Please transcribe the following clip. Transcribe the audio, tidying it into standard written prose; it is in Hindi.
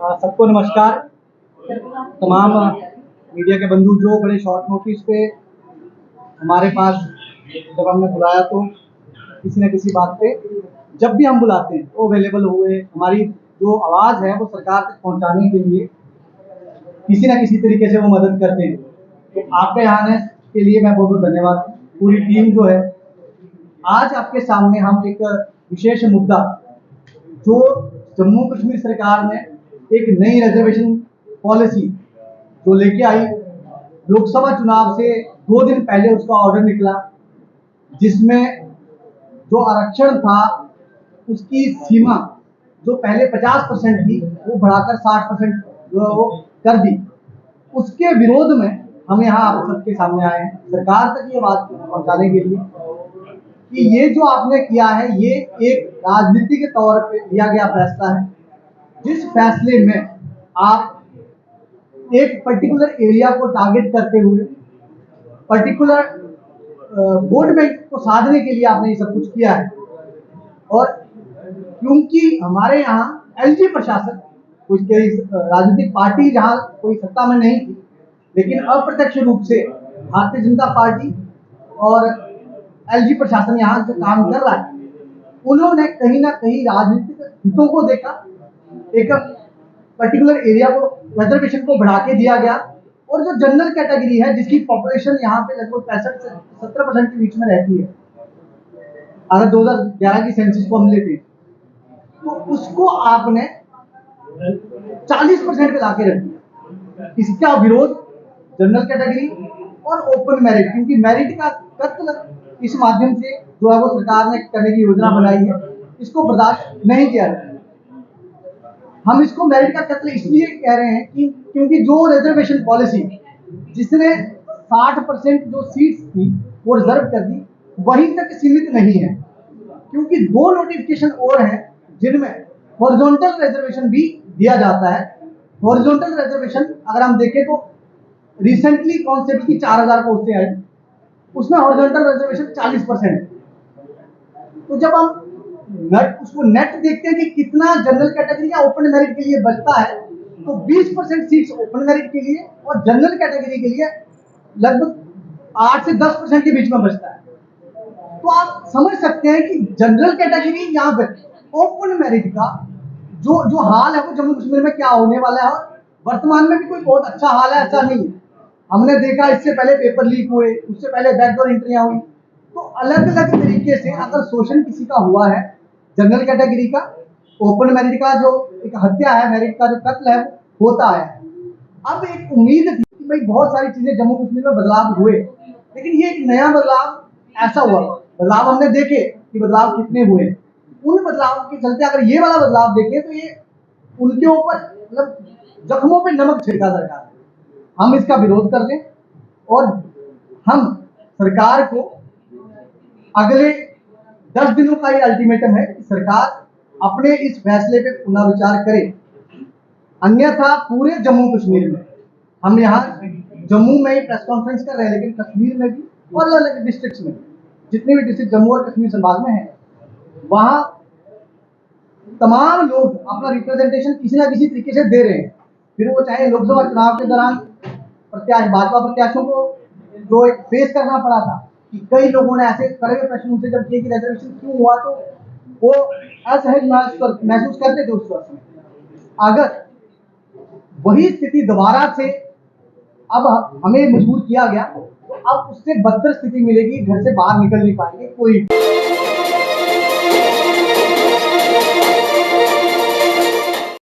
सबको नमस्कार। तमाम मीडिया के बंधु जो बड़े शॉर्ट नोटिस पे हमारे पास जब हमने बुलाया तो किसी न किसी बात पे जब भी हम बुलाते हैं वो अवेलेबल हुए, हमारी जो आवाज़ है वो सरकार तक पहुंचाने के लिए किसी न किसी तरीके से वो मदद करते हैं। तो आपके यहाँ आने के लिए मैं बहुत बहुत धन्यवाद। पूरी टीम जो है, आज आपके सामने हम एक विशेष मुद्दा जो जम्मू कश्मीर सरकार ने एक नई रिजर्वेशन पॉलिसी जो लेके आई, लोकसभा चुनाव से 2 दिन पहले उसका ऑर्डर निकला, जिसमें जो आरक्षण था उसकी सीमा जो पहले 50% थी वो बढ़ाकर 60% जो है वो कर दी। उसके विरोध में हम यहाँ आप सबके सामने आए हैं सरकार तक ये बात पहुँचाने के लिए कि ये जो आपने किया है ये एक राजनीति के तौर पे लिया गया फैसला है, जिस फैसले में आप एक पर्टिकुलर एरिया को टारगेट करते हुए पर्टिकुलर वोट बैंक को साधने के लिए आपने ये सब कुछ किया है। और क्योंकि हमारे यहाँ एलजी प्रशासन, कुछ राजनीतिक पार्टी जहाँ कोई सत्ता में नहीं थी लेकिन अप्रत्यक्ष रूप से भारतीय जनता पार्टी और एलजी प्रशासन यहाँ जो काम कर रहा है, उन्होंने कहीं ना कहीं राजनीतिक हितों को देखा, एक पर्टिकुलर एरिया को रिजर्वेशन को बढ़ा के दिया गया। और जो जनरल कैटेगरी है जिसकी पॉपुलेशन यहाँ पे लगभग 65 से 70% के बीच में रहती है, अगर 2011 की सेंसस को हम लेते तो उसको आपने 40% पे लाके रख दिया। इसका विरोध जनरल कैटेगरी और ओपन मेरिट, क्योंकि मेरिट का कत्ल इस माध्यम से जो है वो सरकार ने करने की योजना बनाई है, इसको बर्दाश्त नहीं किया जाए। हम इसको मेरिट का कत्ल इसलिए कह रहे हैं कि क्योंकि जो रिजर्वेशन पॉलिसी जिसने 60% जो सीट्स थी वो रिजर्व कर दी, वहीं तक सीमित नहीं है, क्योंकि 2 नोटिफिकेशन और हैं जिनमें हॉरिजॉन्टल रिजर्वेशन भी दिया जाता है। हॉरिजॉन्टल रिजर्वेशन अगर हम देखें तो रिसेंटली कॉन्सेप्ट की 4000 पोस्टें आई, उसमें हॉरिजॉन्टल रिजर्वेशन 40%। तो जब हम उसको नेट देखते हैं कि कितना जनरल कैटेगरी या ओपन मेरिट के लिए बचता है, तो 20% सीट्स ओपन मेरिट के लिए और जनरल कैटेगरी के लिए लगभग 8 से 10% के बीच में बचता है। तो आप समझ सकते हैं कि जनरल कैटेगरी यहाँ पे ओपन मेरिट का जो हाल है वो जम्मू कश्मीर में क्या होने वाला है। और वर्तमान में भी कोई बहुत अच्छा हाल है ऐसा नहीं है। हमने देखा इससे पहले पेपर लीक हुए, उससे पहले बैकडोर एंट्रियां हुई। तो अलग अलग तरीके से अगर शोषण किसी का हुआ है, जनरल कैटेगरी का, ओपन मेरिट का जो एक हत्या है, मेरिट का जो कत्ल है वो होता है। अब एक उम्मीद थी कि भाई बहुत सारी चीजें जम्मू कश्मीर में बदलाव हुए, लेकिन ये एक नया बदलाव ऐसा हुआ। बदलाव हमने देखे कि बदलाव कितने हुए, उन बदलाव के चलते अगर ये वाला बदलाव देखें तो ये उनके ऊपर मतलब जख्मों पे नमक छिड़का सरकार। हम इसका विरोध कर दें और हम सरकार को अगले 10 दिनों का ये अल्टीमेटम है कि सरकार अपने इस फैसले पे पुनर्विचार करे, अन्यथा पूरे जम्मू कश्मीर में, हम यहाँ जम्मू में ही प्रेस कॉन्फ्रेंस कर रहे हैं लेकिन कश्मीर में भी और अलग अलग डिस्ट्रिक्ट्स में, जितने भी डिस्ट्रिक्ट जम्मू और कश्मीर संभाग में है, वहाँ तमाम लोग अपना रिप्रेजेंटेशन किसी ना किसी तरीके से दे रहे हैं। फिर वो चाहे लोकसभा चुनाव के दौरान भाजपा प्रत्याशियों को जो एक फेस करना पड़ा था कि कई लोगों ने ऐसे कड़वे प्रश्न उनसे जब किए कि रिजर्वेशन क्यों हुआ, तो वो असहज महसूस करते थे उस वक्त में। अगर वही स्थिति दोबारा से अब हमें मजबूर किया गया तो अब उससे बदतर स्थिति मिलेगी, घर से बाहर निकल नहीं पाएंगे कोई।